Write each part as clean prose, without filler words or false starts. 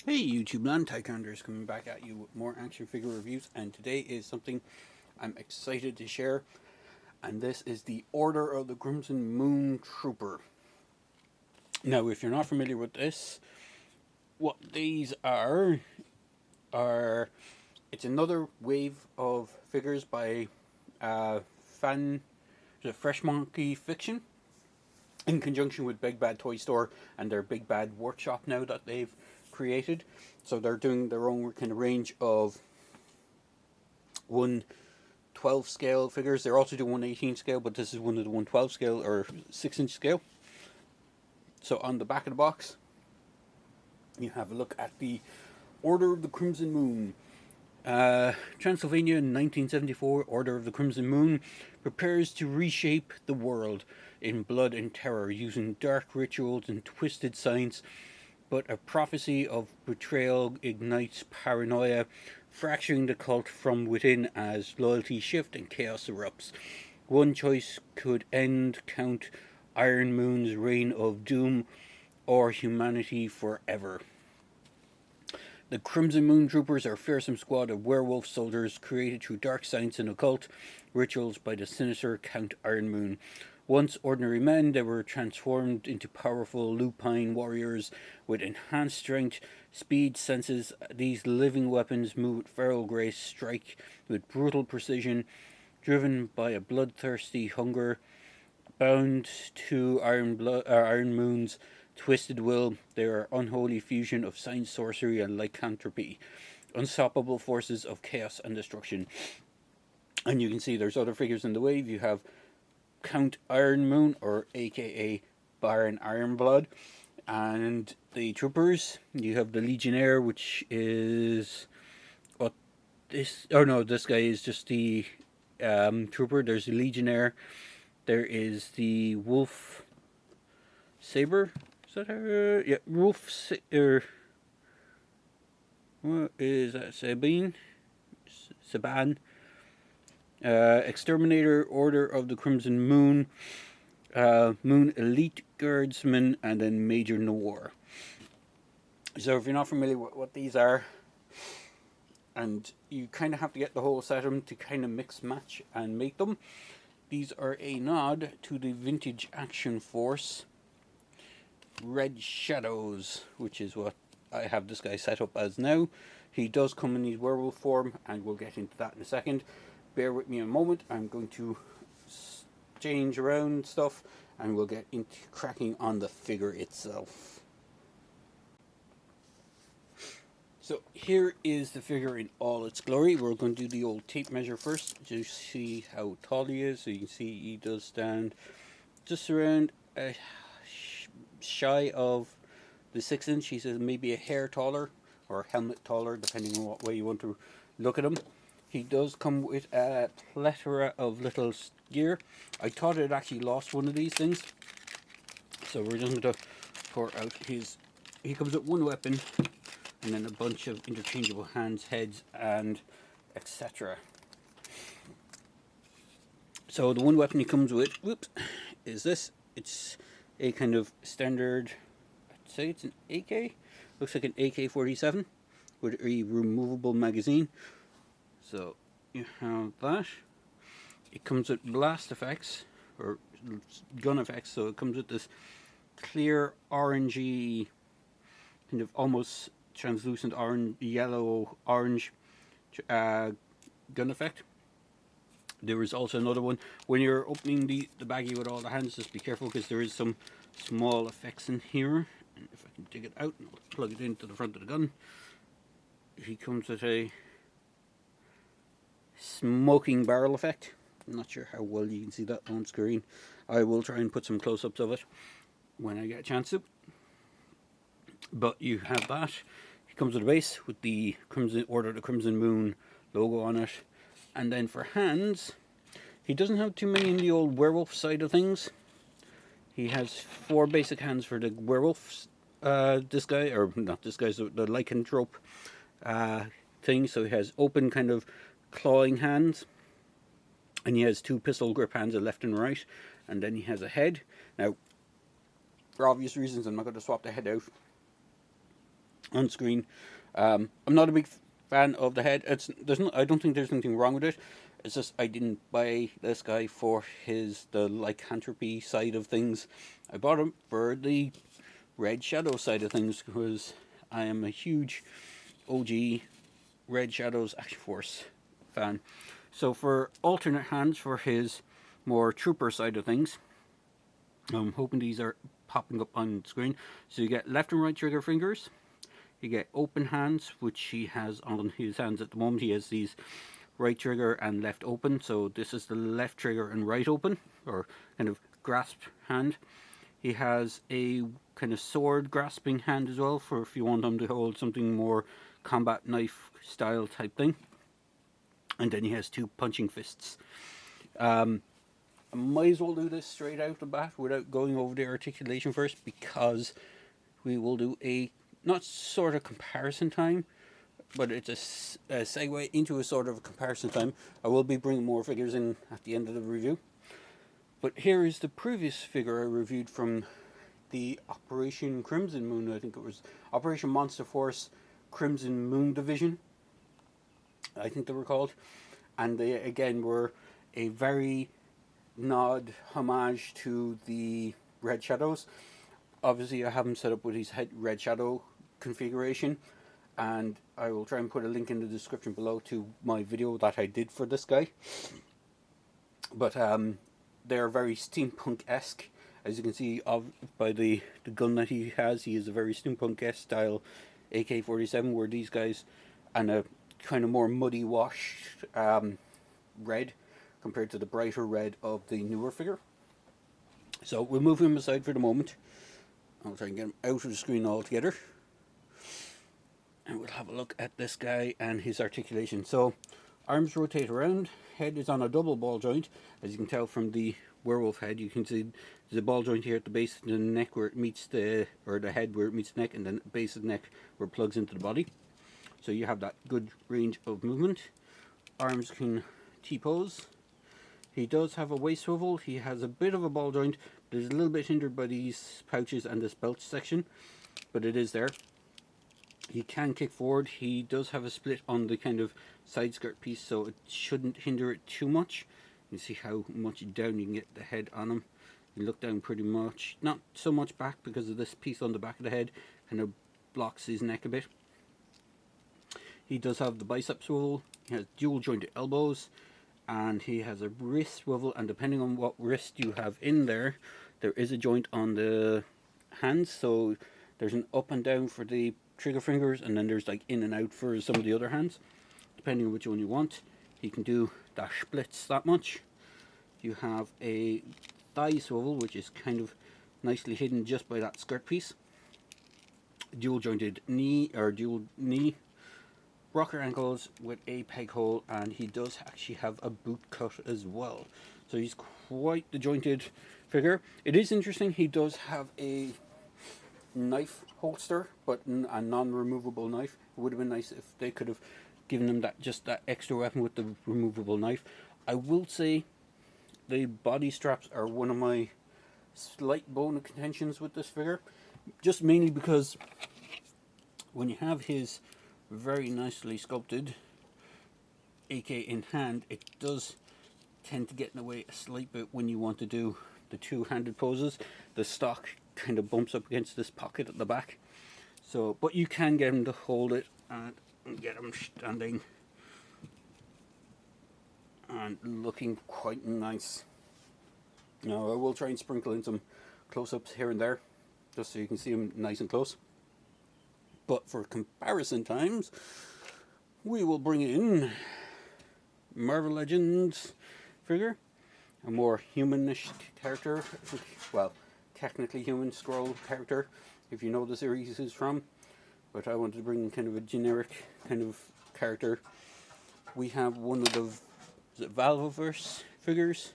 Hey YouTube land, Tycounders coming back at you with more action figure reviews, and today is something I'm excited to share, and this is the Order of the Crimson Moon Trooper. Now, if you're not familiar with this, what these are it's another wave of figures by fan Freshmonkyfiction in conjunction with Big Bad Toy Store and their Big Bad Workshop now that they've created. So they're doing their own kind of range of 1/12 scale figures. They're also doing 1/18 scale, but this is one of the 1/12 scale or 6-inch scale. So on the back of the box, you have a look at the Order of the Crimson Moon. Transylvania in 1974, Order of the Crimson Moon prepares to reshape the world in blood and terror using dark rituals and twisted science, but a prophecy of betrayal ignites paranoia, fracturing the cult from within as loyalty shifts and chaos erupts. One choice could end Count Iron Moon's reign of doom or humanity forever. The Crimson Moon Troopers are a fearsome squad of werewolf soldiers created through dark science and occult rituals by the sinister Count Iron Moon. Once ordinary men, they were transformed into powerful lupine warriors with enhanced strength, speed, senses. These living weapons move with feral grace, strike with brutal precision, driven by a bloodthirsty hunger. Bound to Iron Moon's twisted will, they are unholy fusion of science, sorcery, and lycanthropy, unstoppable forces of chaos and destruction. And you can see there's other figures in the wave. You have Count Iron Moon, or aka Baron Ironblood, and the troopers. You have the Legionnaire, which is what this. Oh no, this guy is just the trooper. There's the Legionnaire. There is the Wolf Saber. Is that her? Yeah, Wolf. What is that? Saban. Exterminator, Order of the Crimson Moon, Moon Elite Guardsman, and then Major Noir. So if you're not familiar with what these are, and you kind of have to get the whole set of them to kind of mix, match, and make them, these are a nod to the vintage Action Force Red Shadows, which is what I have this guy set up as now. He does come in his werewolf form, and we'll get into that in a second. Bear with me a moment. I'm going to change around stuff, and we'll get into cracking on the figure itself. So here is the figure in all its glory. We're going to do the old tape measure first to see how tall he is. So you can see he does stand just around shy of the 6-inch. He says maybe a hair taller or a helmet taller, depending on what way you want to look at him. He does come with a plethora of little gear. I thought it actually lost one of these things, so we're just going to pour out his. He comes with one weapon, and then a bunch of interchangeable hands, heads, and etc. So the one weapon he comes with, is this. It's a kind of standard. I'd say it's an AK. Looks like an AK-47 with a removable magazine. So you have that. It comes with blast effects or gun effects. So it comes with this clear orangey, kind of almost translucent orange, yellow orange gun effect. There is also another one. When you're opening the baggie with all the hands, just be careful because there is some small effects in here. And if I can dig it out and I'll plug it into the front of the gun, he comes with a smoking barrel effect. I'm not sure how well you can see that on screen. I will try and put some close-ups of it when I get a chance to. But you have that. It comes with a base with the Order of the Crimson Moon logo on it. And then for hands, he doesn't have too many in the old werewolf side of things. He has 4 basic hands for the werewolves. This guy, or not this guy's the lycanthrope thing. So he has open kind of clawing hands, and he has 2 pistol grip hands, a left and right, and then he has a head. Now, for obvious reasons, I'm not going to swap the head out on screen. I'm not a big fan of the head. I don't think there's anything wrong with it. It's just I didn't buy this guy for the lycanthropy side of things. I bought him for the Red Shadow side of things because I am a huge OG Red Shadow's Action Force fan. So for alternate hands for his more trooper side of things, I'm hoping these are popping up on screen. So you get left and right trigger fingers. You get open hands, which he has on his hands at the moment. He has these right trigger and left open. So this is the left trigger and right open, or kind of grasped hand. He has a kind of sword grasping hand as well, for if you want him to hold something more combat knife style type thing. And then he has two punching fists. I might as well do this straight out the bat without going over the articulation first, because we will do a not sort of comparison time, but it's a segue into a sort of a comparison time. I will be bringing more figures in at the end of the review. But here is the previous figure I reviewed from the Operation Crimson Moon. I think it was Operation Monster Force Crimson Moon Division, I think they were called. And they, again, were a very nod homage to the Red Shadows. Obviously, I have him set up with his Red Shadow configuration, and I will try and put a link in the description below to my video that I did for this guy. But they're very steampunk-esque. As you can see by the gun that he is a very steampunk-esque style AK-47, where these guys, and a kind of more muddy washed red compared to the brighter red of the newer figure. So we'll move him aside for the moment. I'll try and get him out of the screen altogether. And we'll have a look at this guy and his articulation. So, arms rotate around, head is on a double ball joint. As you can tell from the werewolf head, you can see there's a ball joint here at the base of the neck where it meets the head where it meets the neck, and then the base of the neck where it plugs into the body. So you have that good range of movement. Arms can T-pose. He does have a waist swivel. He has a bit of a ball joint, but is a little bit hindered by these pouches and this belt section, but it is there. He can kick forward. He does have a split on the kind of side skirt piece, so it shouldn't hinder it too much. You can see how much down you can get the head on him. You look down pretty much, not so much back because of this piece on the back of the head, kind of blocks his neck a bit. He does have the bicep swivel. He has dual jointed elbows, and he has a wrist swivel, and depending on what wrist you have in there, there is a joint on the hands. So there's an up and down for the trigger fingers, and then there's like in and out for some of the other hands, depending on which one you want. He can do that splits that much. You have a thigh swivel, which is kind of nicely hidden just by that skirt piece. Dual jointed knee, or dual knee rocker ankles with a peg hole, and he does actually have a boot cut as well. So he's quite the jointed figure. It is interesting, he does have a knife holster, but a non-removable knife. It would have been nice if they could have given him that extra weapon with the removable knife. I will say the body straps are one of my slight bone of contentions with this figure, just mainly because when you have his very nicely sculpted AK in hand, it does tend to get in the way a slight bit when you want to do the two-handed poses. The stock kind of bumps up against this pocket at the back. So, but you can get him to hold it and get him standing and looking quite nice. Now, I will try and sprinkle in some close-ups here and there, just so you can see him nice and close. But for comparison times, we will bring in Marvel Legends figure, a more humanish character, well, technically human scroll character, if you know the series is from, but I wanted to bring in kind of a generic kind of character. We have one of the Valveverse figures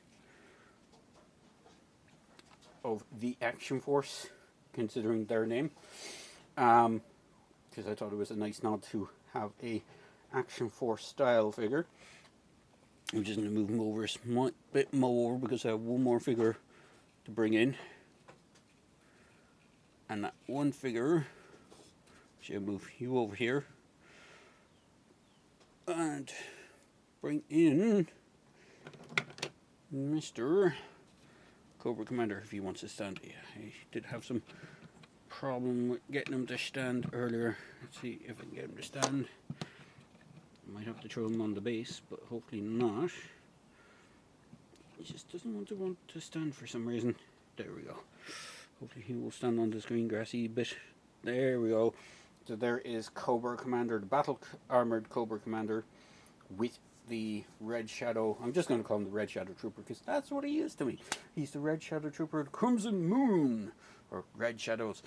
of the Action Force, considering their name, because I thought it was a nice nod to have a Action Force style figure. I'm just going to move him over a bit more because I have one more figure to bring in. And that one figure Should move you over here and bring in Mr. Cobra Commander if he wants to stand. Yeah, he did have some problem with getting him to stand earlier. Let's see if I can get him to stand. I might have to throw him on the base, but hopefully not. He just doesn't want to stand for some reason. There we go. Hopefully he will stand on this green grassy bit. There we go. So there is Cobra Commander, the battle armored Cobra Commander with the Red Shadow. I'm just going to call him the Red Shadow Trooper because that's what he is to me. He's the Red Shadow Trooper, Crimson Moon, or Red Shadows.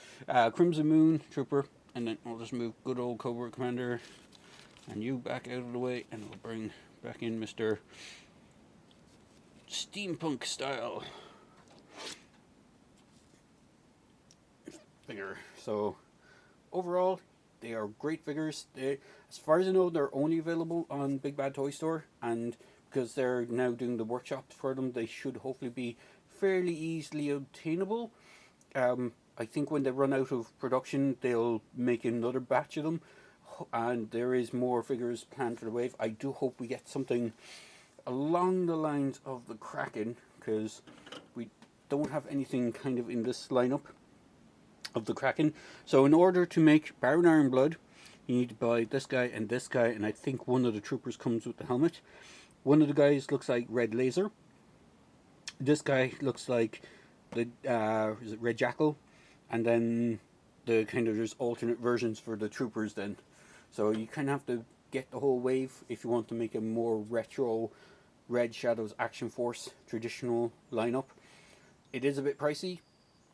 Crimson Moon Trooper, and then I'll just move good old Cobra Commander and you back out of the way, and we'll bring back in Mr. Steampunk style figure. So overall, they are great figures. As far as I know, they're only available on Big Bad Toy Store, and because they're now doing the workshops for them, they should hopefully be fairly easily obtainable. I think when they run out of production, they'll make another batch of them, and there is more figures planned for the wave. I do hope we get something along the lines of the Kraken, because we don't have anything kind of in this lineup of the Kraken. So in order to make Baron Ironblood, you need to buy this guy, and I think one of the troopers comes with the helmet. One of the guys looks like Red Laser. This guy looks like the is it Red Jackal, and then the kind of there's alternate versions for the troopers then. So you kind of have to get the whole wave if you want to make a more retro Red Shadows Action Force traditional lineup. It is a bit pricey,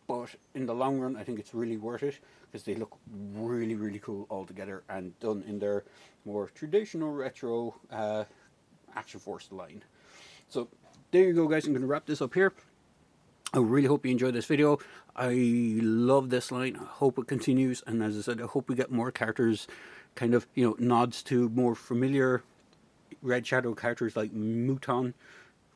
but in the long run I think it's really worth it because they look really, really cool all together and done in their more traditional retro Action Force line. So there you go, guys. I'm going to wrap this up here. I really hope you enjoyed this video. I love this line. I hope it continues, and as I said, I hope we get more characters, kind of, you know, nods to more familiar Red Shadow characters like Mouton,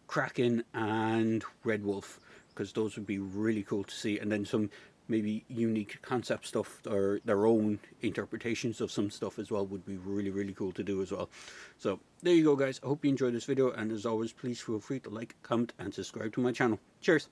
Kraken, and Red Wolf, because those would be really cool to see. And then some maybe unique concept stuff or their own interpretations of some stuff as well would be really, really cool to do as well. So there you go, guys. I hope you enjoyed this video, and as always, please feel free to like, comment, and subscribe to my channel. Cheers.